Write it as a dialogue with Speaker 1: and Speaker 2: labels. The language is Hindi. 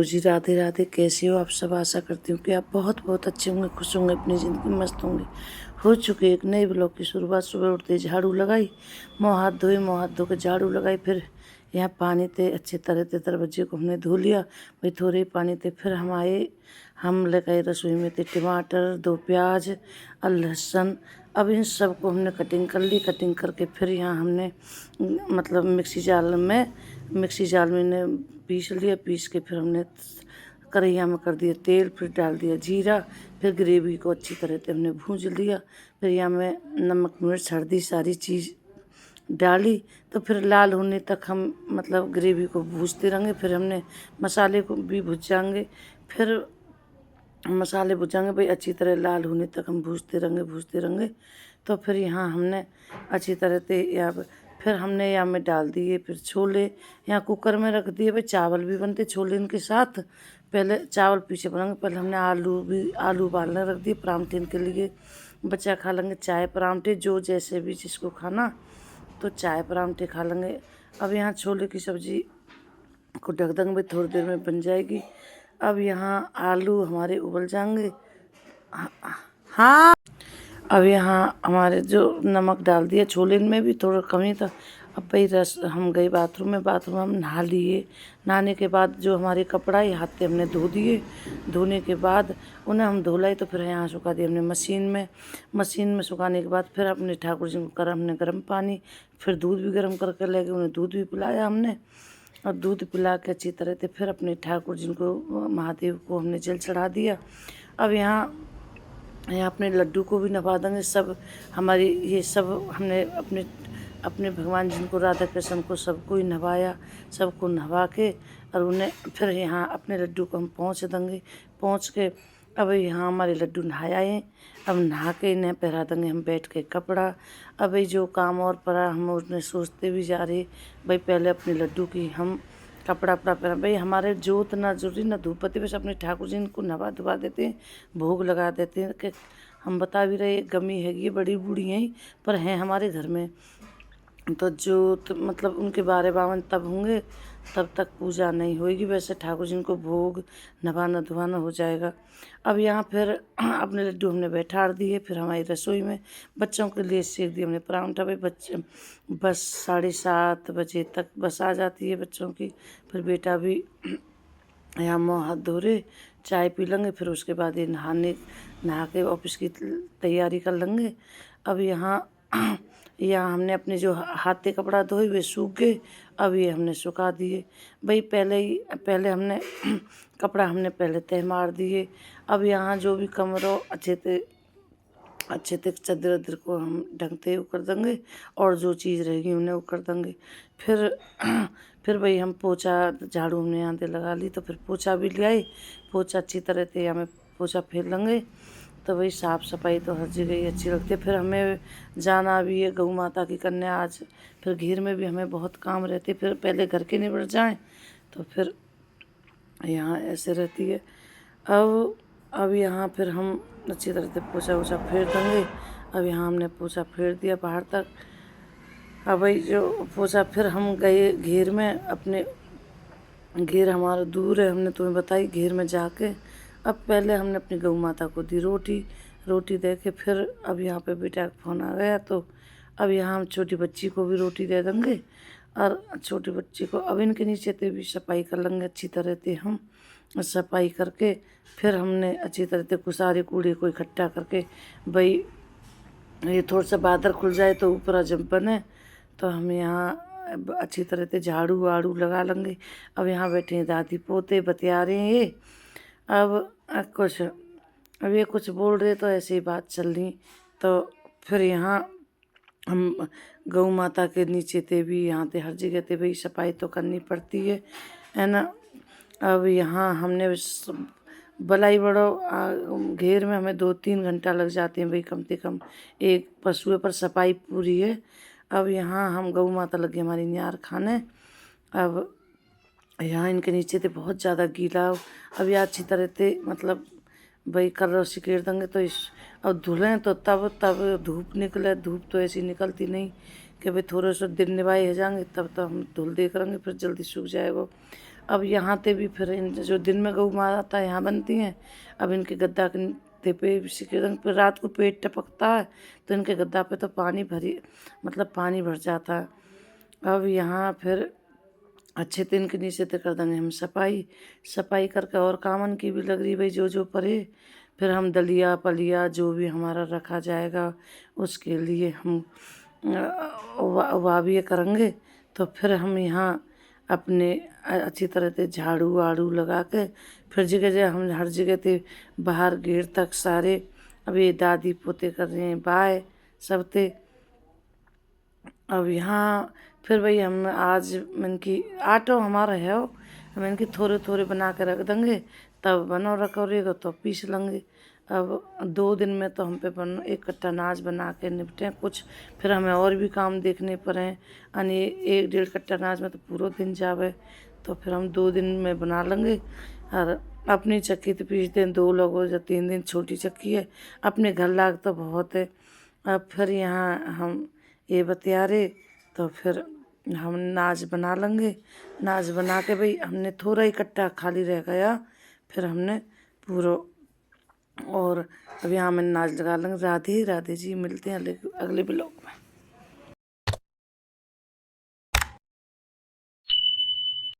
Speaker 1: जी राधे राधे। कैसे हो आप सब? आशा करती हूँ कि आप बहुत बहुत अच्छे होंगे, खुश होंगे, अपनी ज़िंदगी में मस्त होंगे। हो चुकी एक नई ब्लॉग की शुरुआत। सुबह उठते झाड़ू लगाई, मुँह हाथ धोए, मुँह हाथ धो के झाड़ू लगाई। फिर यहाँ पानी थे अच्छे तरह से, दरवाजे को हमने धो लिया भाई, थोड़े ही पानी थे। फिर हम आए, हम लेकर रसोई में थे टमाटर, 2 प्याज और लहसुन। अब इन सब को हमने कटिंग कर ली। कटिंग करके फिर यहाँ हमने मतलब मिक्सी जाल में ने पीस लिया। पीस के फिर हमने कढ़ैया में कर दिया तेल, फिर डाल दिया जीरा। फिर ग्रेवी को अच्छी तरह से हमने भूंज लिया। फिर यहाँ में नमक मिर्च हल्दी सारी चीज़ डाली। तो फिर लाल होने तक हम मतलब ग्रेवी को भूजते रहेंगे। फिर हमने मसाले को भी भुजाएंगे। फिर मसाले भुजाएंगे भाई, अच्छी तरह लाल होने तक हम भूजते रहेंगे। तो फिर यहाँ हमने अच्छी तरह से फिर हमने यहाँ में डाल दिए। फिर छोले यहाँ कुकर में रख दिए भाई, चावल भी बनते छोले इनके साथ। पहले चावल पीछे बनाएंगे। पहले हमने आलू उबालने रख दिए परांठे के लिए। बच्चा खा लेंगे चाय परांठे, जो जैसे भी जिसको खाना तो चाय परांठे खा लेंगे। अब यहाँ छोले की सब्ज़ी को ढक देंगे भाई, थोड़ी देर में बन जाएगी। अब यहाँ आलू हमारे उबल जाएंगे। हाँ, अब यहाँ हमारे जो नमक डाल दिया, छोले में भी थोड़ा कमी था। अब भाई हम गए बाथरूम में, बाथरूम हम नहा लिए। नहाने के बाद जो हमारे कपड़ा है हाथ से हमने धो दिए। धोने के बाद उन्हें हम धो लाए। तो फिर यहाँ सुखा दिए हमने मशीन में सुखाने के बाद फिर अपने ठाकुर जी को हमने गर्म पानी, फिर दूध भी गर्म करके ले गए। उन्हें दूध भी पिलाया हमने, और दूध पिला के अच्छी तरह से फिर अपने ठाकुर जी को, महादेव को हमने जल चढ़ा दिया। अब यहाँ अपने लड्डू को भी नवा देंगे। सब हमारी ये सब हमने अपने अपने भगवान जिनको राधा कृष्ण को सबको ही नवाया। सबको नवा के और उन्हें फिर यहाँ अपने लड्डू को हम पहुँच देंगे। पहुँच के अब यहाँ हमारे लड्डू नहाया है। अब नहा के इन्हें पहरा देंगे हम बैठ के कपड़ा। अब जो काम और पड़ा हम उसने सोचते भी जा रहे भाई, पहले अपने लड्डू की हम कपड़ा पहना भाई। हमारे जोत ना जरूरी ना धूप बत्ती, बस अपने ठाकुर जी को नवा धुवा देते हैं, भोग लगा देते हैं। कि हम बता भी रहे गमी है, ये बड़ी बूढ़ी हैं पर हैं हमारे घर में। तो जोत मतलब उनके 12-52 तब होंगे, तब तक पूजा नहीं होगी। वैसे ठाकुर जी को भोग नवाना धुआना हो जाएगा। अब यहाँ फिर अपने लड्डू हमने बैठा दिए। फिर हमारी रसोई में बच्चों के लिए सेक दिए हमने परांठा भाई। बच्चे बस 7:30 बजे तक बस आ जाती है बच्चों की। फिर बेटा भी यहाँ मुँह हाथ धो रहे, चाय पी लेंगे। फिर उसके बाद ये नहा के ऑफिस की तैयारी कर लेंगे। अब यहाँ हमने अपने जो हाथ से कपड़ा धोए हुए सूख गए। अब ये हमने सुखा दिए भाई। पहले हमने कपड़ा हमने पहले तह मार दिए। अब यहाँ जो भी कमरों अच्छे से चादर वदर को हम ढंगते कर देंगे, और जो चीज़ रहेगी उन्हें वो कर देंगे। फिर भाई हम पोछा झाड़ू हमने यहाँ से लगा ली। तो फिर पोछा भी ले आए। पोछा अच्छी तरह से हमें पोछा फेर लेंगे। तो भाई साफ़ सफाई तो हर जगह ही अच्छी लगती है। फिर हमें जाना भी है गौ माता की कन्या आज। फिर घेर में भी हमें बहुत काम रहते। फिर पहले घर के निबट जाएं तो फिर यहाँ ऐसे रहती है। अब यहाँ फिर हम अच्छी तरह से पोछा वोछा फेर देंगे। अब यहाँ हमने पोछा फेर दिया बाहर तक। अब भाई जो पोछा फिर हम गए घेर में। अपने घेर हमारा दूर है, हमने तुम्हें बताई। घेर में जाके अब पहले हमने अपनी गौ माता को दी रोटी दे के फिर अब यहाँ पे बेटा का फ़ोन आ गया। तो अब यहाँ हम छोटी बच्ची को भी रोटी दे देंगे, और छोटी बच्ची को अब इनके नीचे से भी सफाई कर लेंगे अच्छी तरह से हम। सफाई करके फिर हमने अच्छी तरह से सारे कूड़े को इकट्ठा करके भाई, ये थोड़ा सा बादल खुल जाए तो ऊपर जब बने तो हम यहाँ अच्छी तरह से झाड़ू वाड़ू लगा लेंगे। अब यहाँ बैठे हैं दादी पोते बतिया रहे हैं ये। अब ये कुछ बोल रहे तो ऐसे ही बात चल रही। तो फिर यहाँ हम गौ माता के नीचे थे भी, यहाँ थे हर जगह थे भाई, सफाई तो करनी पड़ती है ना। अब यहाँ हमने बलाई बड़ो घेर में हमें 2-3 घंटा लग जाते हैं भाई कम से कम एक पशुओं पर सफाई पूरी है। अब यहाँ हम गौ माता लगे हमारी न्यार खाने। अब यहाँ इनके नीचे थे बहुत ज़्यादा गीला। अब यह अच्छी तरह से मतलब भाई कर रहे सिकेर देंगे। तो अब धुलें तो तब धूप निकले। धूप तो ऐसी निकलती नहीं कि भाई थोड़े से दिन निभाए हो जाएंगे, तब तो हम धुल देख रहेंगे फिर जल्दी सूख जाएगा। अब यहाँ ते भी फिर इन जो दिन में गऊ माता यहाँ बनती हैं, अब इनके गद्दा ते पे फिर रात को पेट टपकता है तो इनके गद्दा पे तो पानी पानी भर जाता है। अब यहाँ फिर अच्छे से इनके नीचे ते कर देंगे हम सफाई करके, और कामन की भी लग रही भाई जो परे। फिर हम दलिया पलिया जो भी हमारा रखा जाएगा उसके लिए हम वह भी करेंगे। तो फिर हम यहाँ अपने अच्छी तरह से झाड़ू वाड़ू लगा के फिर जगह हम हर जगह ते बाहर गेट तक सारे अब ये दादी पोते कर रहे हैं बाय सब ते। अब यहाँ फिर भाई हम आज मन की आटो हमारा है वो, मन की थोड़े थोड़े बना के रख देंगे, तब बनो रखोरेगा तो पीस लेंगे। अब 2 दिन में तो हम पे एक कट्टा अनाज बना के निपटें कुछ, फिर हमें और भी काम देखने पड़े। यानी 1-1.5 कट्टा अनाज में तो पूरा दिन जावे, तो फिर हम 2 दिन में बना लेंगे। और अपनी चक्की तो पीस दें 2 लोगों या 3 दिन, छोटी चक्की है, अपने घर लाग तो बहुत है। अब फिर यहाँ हम ये बतियारे तो फिर हम नाज बना लेंगे। नाज बना के भाई हमने थोड़ा ही कट्टा खाली रह गया, फिर हमने पूरा और अब यहाँ में नाच लगा लेंगे। राधे राधे जी, मिलते हैं अगले ब्लॉग में।